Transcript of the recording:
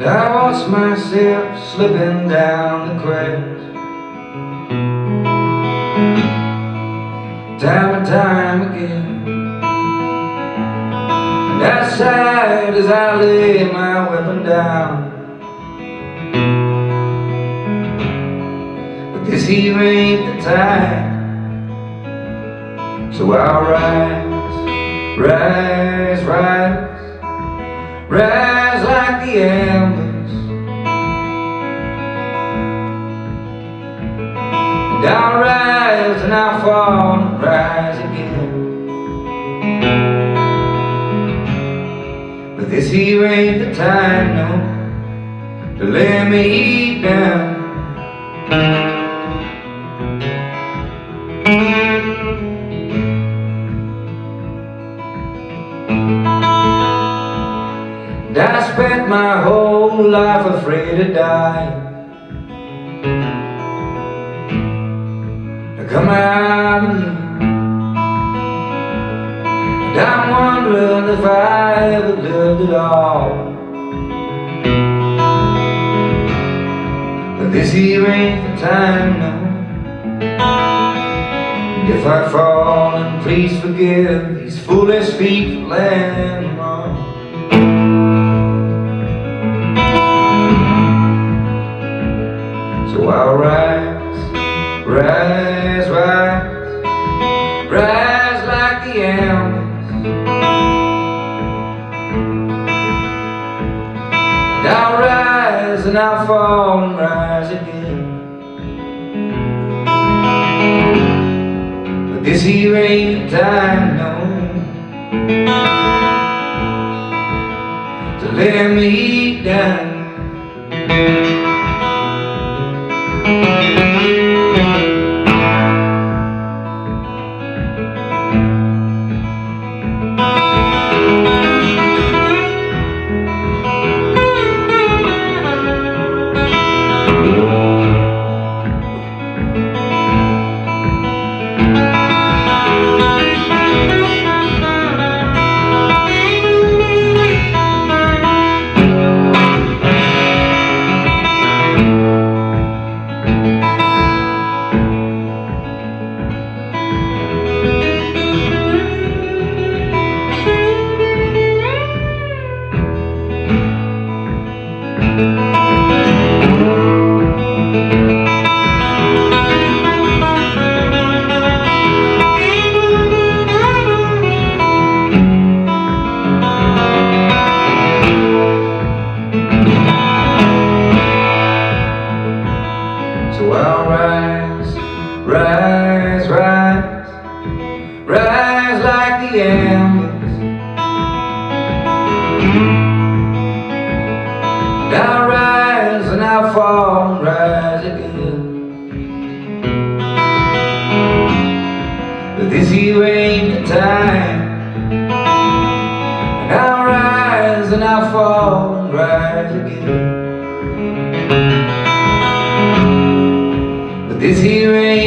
And I watch myself slipping down the cracks, time and time again. And outside as I lay my weapon down, but this here ain't the time. So I'll rise, rise, rise, rise like the embers. And I'll rise and I'll fall and rise again. But this here ain't the time, no, to let me eat down. And I spent my whole life afraid to die, to come out of you. And I'm wondering if I ever lived at all. But this here ain't the time, no. And if I fall, then please forgive these foolish feet for landing wrong. So I'll rise, rise, rise, rise like the embers. And I'll rise and I'll fall and rise again. But this here ain't the time, no, to let me eat down. So I'll rise, rise, rise, rise like the embers. And I'll rise and I'll fall and rise again. But this here ain't the time. And I'll rise and I'll fall and rise again. This here ain't